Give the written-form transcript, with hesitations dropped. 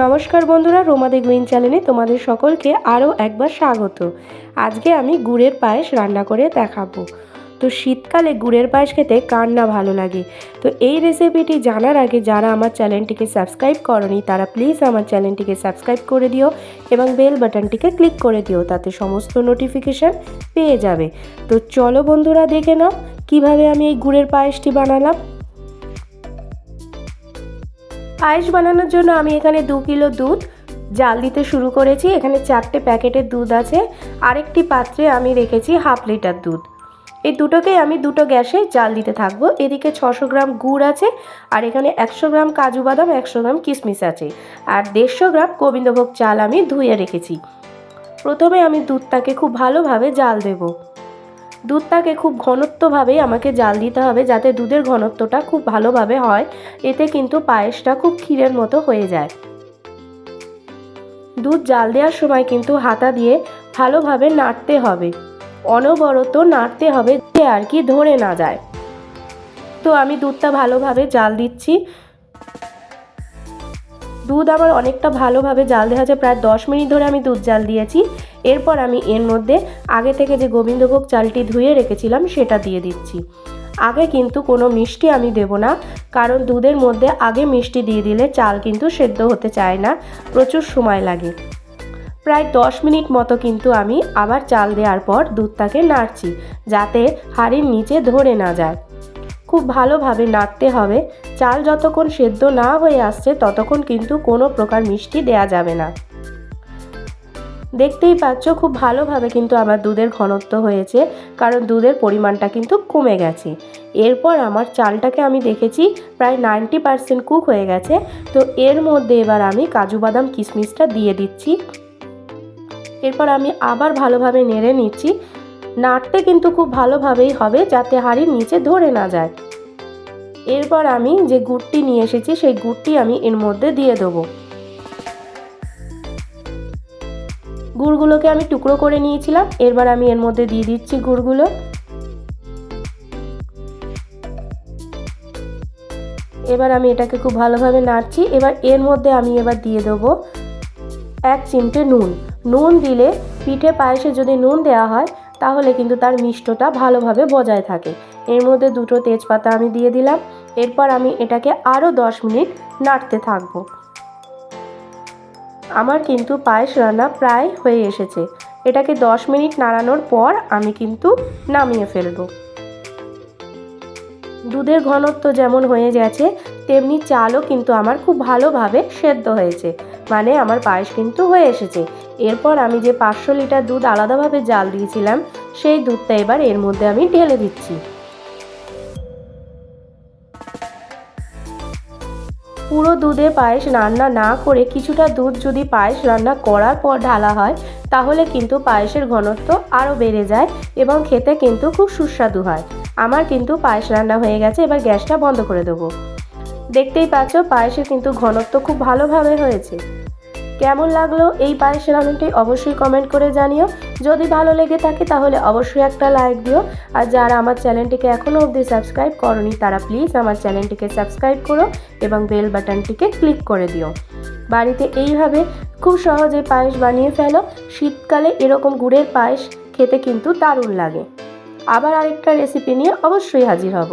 নমস্কার বন্ধুরা, রোমাদি গুইন চ্যানেলে তোমাদের সকলকে আরও একবার স্বাগত। আজকে আমি গুড়ের পায়েস রান্না করে দেখাবো। তো শীতকালে গুড়ের পায়েস খেতে কার না ভালো লাগে। তো এই রেসিপিটি জানার আগে যারা আমার চ্যানেলটিকে সাবস্ক্রাইব করনি তারা প্লিজ আমার চ্যানেলটিকে সাবস্ক্রাইব করে দিও এবং বেল বাটনটিকে ক্লিক করে দিও, তাতে সমস্ত নোটিফিকেশান পেয়ে যাবে। তো চলো বন্ধুরা, দেখে নাও কীভাবে আমি এই গুড়ের পায়েসটি বানালাম। পায়েস বানানোর জন্য আমি এখানে 2 কিলো দুধ জাল দিতে শুরু করেছি। এখানে 4টে প্যাকেটের দুধ আছে। আরেকটি পাত্রে আমি রেখেছি হাফ লিটার দুধ। এই দুটোকেই আমি দুটো গ্যাসে জাল দিতে থাকবো। এদিকে 600 গ্রাম গুড় আছে, আর এখানে 100 গ্রাম কাজু বাদাম, 100 গ্রাম কিশমিশ আছে, আর 150 গ্রাম গোবিন্দভোগ চাল আমি ধুয়ে রেখেছি। প্রথমে আমি দুধটাকে খুব ভালোভাবে জাল দেব। দুধটাকে খুব ঘনত্বভাবেই আমাকে জাল দিতে হবে, যাতে দুধের ঘনত্বটা খুব ভালোভাবে হয়। এতে কিন্তু পায়েসটা খুব ক্ষীরের মতো হয়ে যায়। দুধ জাল দেওয়ার সময় কিন্তু হাতা দিয়ে ভালোভাবে নাড়তে হবে, অনবরত নাড়তে হবে যে আর কি ধরে না যায়। তো আমি দুধটা ভালোভাবে জাল দিচ্ছি। দুধ আমার অনেকটা ভালোভাবে জাল দেওয়া আছে, প্রায় 10 মিনিট ধরে আমি দুধ জাল দিয়েছি। এরপর আমি এর মধ্যে আগে থেকে যে গোবিন্দভোগ চালটি ধুয়ে রেখেছিলাম সেটা দিয়ে দিচ্ছি। আগে কিন্তু কোনো মিষ্টি আমি দেব না, কারণ দুধের মধ্যে আগে মিষ্টি দিয়ে দিলে চাল কিন্তু সেদ্ধ হতে চায় না, প্রচুর সময় লাগে। প্রায় 10 মিনিট মতো কিন্তু আমি আবার চাল দেওয়ার পর দুধটাকে নাড়ছি, যাতে হাঁড়ির নিচে ধরে না যায়। খুব ভালোভাবে নাড়তে হবে। চাল যতক্ষণ সেদ্ধ না হয়ে আসছে ততক্ষণ কিন্তু কোনো প্রকার মিষ্টি দেয়া যাবে না। দেখতেই পাচ্ছ খুব ভালোভাবে কিন্তু আমার দুধের ঘনত্ব হয়েছে, কারণ দুধের পরিমাণটা কিন্তু কমে গেছে। এরপর আমার চালটাকে আমি দেখেছি প্রায় 90% কুক হয়ে গেছে। তো এর মধ্যে এবার আমি কাজু বাদাম কিশমিশটা দিয়ে দিচ্ছি। এরপর আমি আবার ভালোভাবে নেড়ে নিচ্ছি। নাড়তে কিন্তু খুব ভালোভাবেই হবে, যাতে হাঁড়ির নিচে ধরে না যায়। এরপর আমি যে গুড়টি নিয়ে এসেছি সেই গুড়টি আমি এর মধ্যে দিয়ে দেবো। গুড়গুলোকে আমি টুকরো করে নিয়েছিলাম, এরপর আমি এর মধ্যে দিয়ে দিচ্ছি গুড়গুলো। এবার আমি এটাকে খুব ভালোভাবে নাড়ছি। এবার এর মধ্যে আমি এবার দিয়ে দেবো 1 চিমটে নুন। নুন দিলে পিঠে পায়েসে যদি নুন দেওয়া হয় তাহলে কিন্তু তার মিষ্টতা ভালোভাবে বজায় থাকে। এর মধ্যে 2টো তেজপাতা আমি দিয়ে দিলাম। এরপর আমি এটাকে আরও 10 মিনিট নাড়তে থাকবো। আমার কিন্তু পায়েস রান্না প্রায় হয়ে এসেছে। এটাকে 10 মিনিট নাড়ানোর পর আমি কিন্তু নামিয়ে ফেলবো। দুধের ঘনত্ব যেমন হয়ে গেছে তেমনি চালও কিন্তু আমার খুব ভালোভাবে সেদ্ধ হয়েছে, মানে আমার পায়েস কিন্তু হয়ে এসেছে। এরপর আমি যে 500 লিটার দুধ আলাদাভাবে জাল দিয়েছিলাম সেই দুধটা এবার এর মধ্যে আমি ঢেলে দিচ্ছি। পুরো দুধে পায়েস রান্না না করে কিছুটা দুধ যদি পায়েস রান্না করার পর ঢালা হয় তাহলে কিন্তু পায়েসের ঘনত্ব আরও বেড়ে যায় এবং খেতে কিন্তু খুব সুস্বাদু হয়। আমার কিন্তু পায়েস রান্না হয়ে গেছে, এবার গ্যাসটা বন্ধ করে দেবো। দেখতেই পাচ্ছ পায়েসের কিন্তু ঘনত্ব খুব ভালোভাবে হয়েছে। কেমন লাগলো এই পায়েস রান্নাটি অবশ্যই কমেন্ট করে জানিও। যদি ভালো লেগে থাকে তাহলে অবশ্যই একটা লাইক দিও। আর যারা আমার চ্যানেলটিকে এখনও অবধি সাবস্ক্রাইব করনি তারা প্লিজ আমার চ্যানেলটিকে সাবস্ক্রাইব করো এবং বেল বাটনটিকে ক্লিক করে দিও। বাড়িতে এইভাবে খুব সহজে পায়েস বানিয়ে ফেলো। শীতকালে এরকম গুড়ের পায়েস খেতে কিন্তু দারুণ লাগে। আবার আরেকটা রেসিপি নিয়ে অবশ্যই হাজির হব।